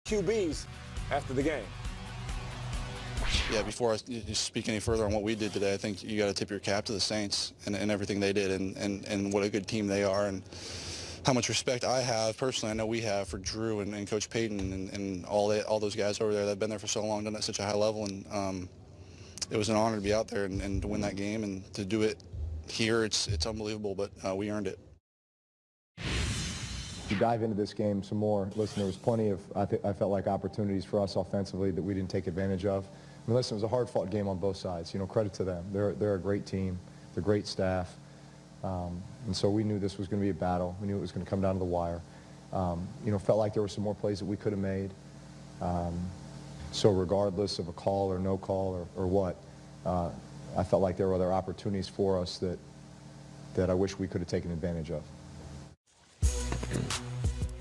QBs after the game. Yeah, before I speak any further on what we did today, I think you got to tip your cap to the Saints and everything they did and what a good team they are and how much respect I have, personally, I know we have for Drew and Coach Payton and all those guys over there that have been there for so long, done at such a high level. And it was an honor to be out there and to win that game and to do it here. It's unbelievable, but we earned it. To dive into this game some more, listen, there was plenty of, I felt like, opportunities for us offensively that we didn't take advantage of. I mean, listen, it was a hard-fought game on both sides. You know, credit to them. They're a great team. They're great staff. And so we knew this was going to be a battle. We knew it was going to come down to the wire. You know, felt like there were some more plays that we could have made. So regardless of a call or no call or what, I felt like there were other opportunities for us that I wish we could have taken advantage of.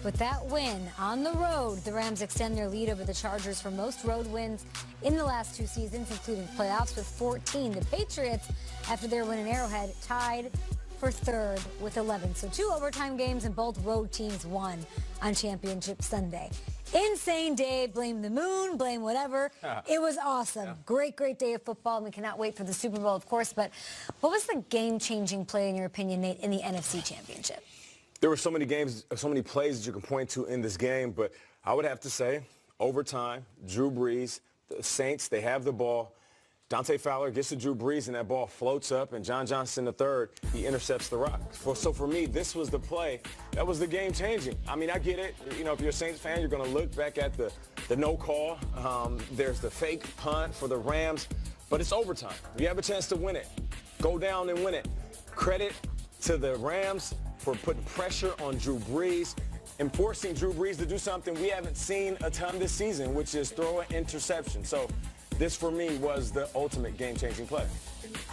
With that win on the road, the Rams extend their lead over the Chargers for most road wins in the last 2 seasons, including playoffs with 14. The Patriots, after their win in Arrowhead, tied for third with 11. So 2 overtime games and both road teams won on Championship Sunday. Insane day. Blame the moon, blame whatever. It was awesome. Yeah. Great day of football. And we cannot wait for the Super Bowl, of course. But what was the game-changing play, in your opinion, Nate, in the NFC Championship? There were so many games, so many plays that you can point to in this game, but I would have to say, overtime, Drew Brees, the Saints, they have the ball. Dante Fowler gets to Drew Brees, and that ball floats up, and John Johnson III, he intercepts the rock. So for me, this was the play. That was the game-changing. I mean, I get it. You know, if you're a Saints fan, you're going to look back at the no call. There's the fake punt for the Rams, but it's overtime. You have a chance to win it. Go down and win it. Credit to the Rams for putting pressure on Drew Brees and forcing Drew Brees to do something we haven't seen a ton this season, which is throw an interception. So this, for me, was the ultimate game-changing play.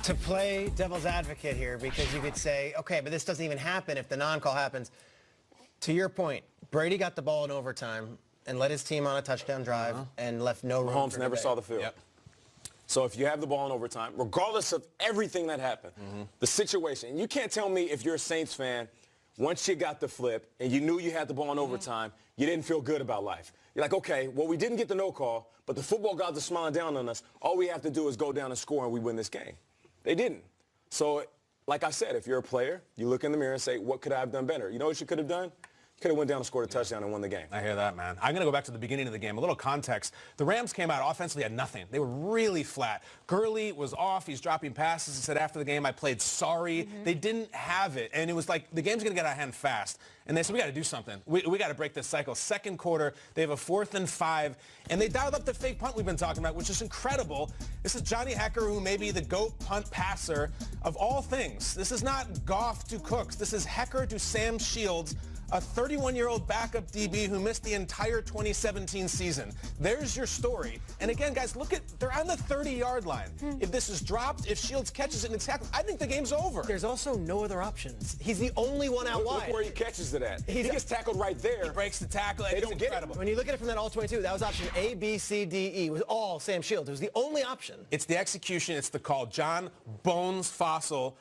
To play devil's advocate here, because you could say, okay, but this doesn't even happen if the non-call happens. To your point, Brady got the ball in overtime and led his team on a touchdown drive and left no room. Mahomes never saw the field. Yep. So if you have the ball in overtime, regardless of everything that happened, the situation, you can't tell me if you're a Saints fan, once you got the flip and you knew you had the ball in overtime, you didn't feel good about life. You're like, okay, well, we didn't get the no call, but the football gods are smiling down on us. All we have to do is go down and score, and we win this game. They didn't. So, like I said, if you're a player, you look in the mirror and say, what could I have done better? You know what you could have done? Could have went down and scored a touchdown and won the game. I hear that, man. I'm going to go back to the beginning of the game. A little context. The Rams came out offensively at nothing. They were really flat. Gurley was off. He's dropping passes. He said after the game, I played sorry. They didn't have it. And it was like the game's going to get out of hand fast. And they said, we got to do something. We got to break this cycle. Second quarter, they have a 4th and 5. And they dialed up the fake punt we've been talking about, which is incredible. This is Johnny Hekker, who may be the GOAT punt passer of all things. This is not Goff to Cooks. This is Hekker to Sam Shields, a 31-year-old backup DB who missed the entire 2017 season. There's your story. And again, guys, look at, they're on the 30-yard line. If this is dropped, if Shields catches it and it's tackled, I think the game's over. There's also no other options. He's the only one out wide. Look where he catches it at. He gets tackled right there. He breaks the tackle. They don't get it. When you look at it from that all-22, that was option A, B, C, D, E. It was all Sam Shields. It was the only option. It's the execution. It's the call. John Bones Fossil,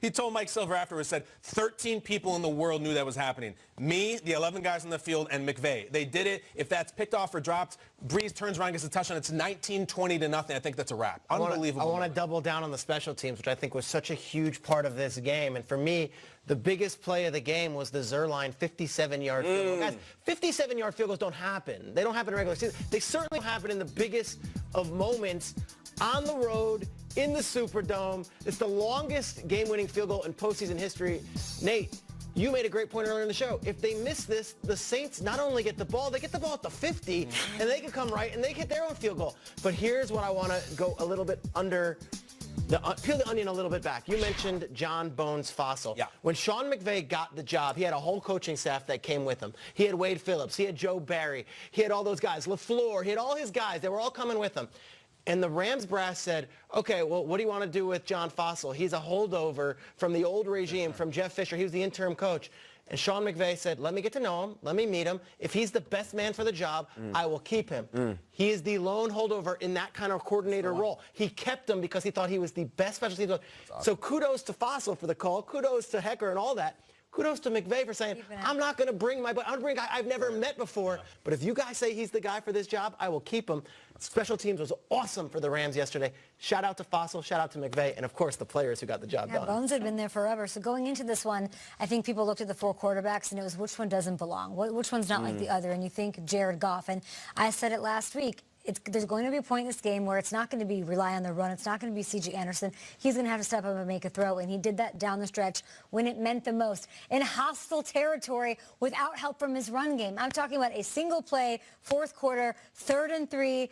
he told Mike Silver afterwards, said 13 people in the world knew that was happening. Me, the 11 guys on the field, and McVay. They did it. If that's picked off or dropped, Brees turns around, gets a touchdown. It's 19-20 to nothing. I think that's a wrap. Unbelievable. I want to double down on the special teams, which I think was such a huge part of this game. And for me, the biggest play of the game was the Zerline 57-yard field goal. Guys, 57-yard field goals don't happen. They don't happen in regular season. They certainly happen in the biggest of moments on the road, in the Superdome. It's the longest game-winning field goal in postseason history. Nate, you made a great point earlier in the show. If they miss this, the Saints not only get the ball, they get the ball at the 50, and they can come right, and they hit their own field goal. But here's what I want to go a little bit under, peel the onion a little bit back. You mentioned John Bones Fossil. Yeah. When Sean McVay got the job, he had a whole coaching staff that came with him. He had Wade Phillips. He had Joe Barry. He had all those guys. LaFleur. He had all his guys. They were all coming with him. And the Rams brass said, okay, well, what do you want to do with John Fossil? He's a holdover from the old regime, from Jeff Fisher. He was the interim coach. And Sean McVay said, let me get to know him. Let me meet him. If he's the best man for the job, I will keep him. He is the lone holdover in that kind of coordinator role. He kept him because he thought he was the best special teams. So kudos to Fossil for the call. Kudos to Hekker and all that. Kudos to McVay for saying, I'm not going to bring I'm going to bring a guy I've never met before. But if you guys say he's the guy for this job, I will keep him. Special teams was awesome for the Rams yesterday. Shout out to Fossil, shout out to McVay, and of course the players who got the job done. Bones had been there forever. So going into this one, I think people looked at the 4 quarterbacks and it was which one doesn't belong, which one's not like the other. And you think Jared Goff. And I said it last week. There's going to be a point in this game where it's not going to be rely on the run. It's not going to be C.J. Anderson. He's going to have to step up and make a throw, and he did that down the stretch when it meant the most. In hostile territory without help from his run game. I'm talking about a single play, 4th quarter, 3rd and 3.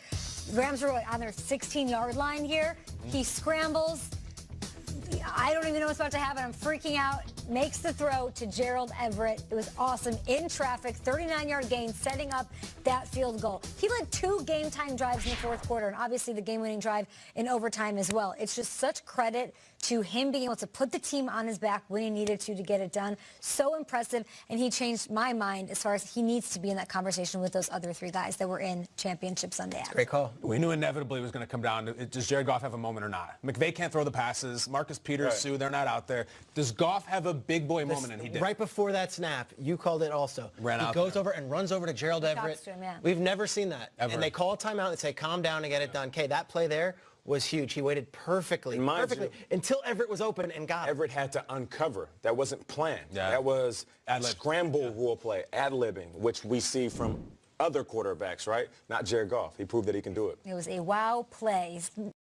Rams are on their 16-yard line here. He scrambles. I don't even know what's about to happen. I'm freaking out. Makes the throw to Gerald Everett. It was awesome. In traffic, 39-yard gain, setting up that field goal. He led 2 game-time drives in the 4th quarter, and obviously the game-winning drive in overtime as well. It's just such credit to him being able to put the team on his back when he needed to get it done. So impressive, and he changed my mind as far as he needs to be in that conversation with those other 3 guys that were in Championship Sunday. Great call. We knew inevitably it was going to come down to, does Jared Goff have a moment or not? McVay can't throw the passes. Marcus Peters, Sue, they're not out there. Does Goff have a big boy moment? And he did. Right before that snap, you called it also. He goes over and runs over to Gerald Everett. To him, yeah. We've never seen that. Ever. And they call a timeout and say, calm down and get it done. Okay, that play there was huge. He waited perfectly until Everett was open and got it. Everett had to uncover. That wasn't planned. Yeah. That was Ad-lib. scramble rule play, ad-libbing, which we see from other quarterbacks, right? Not Jared Goff. He proved that he can do it. It was a wow play.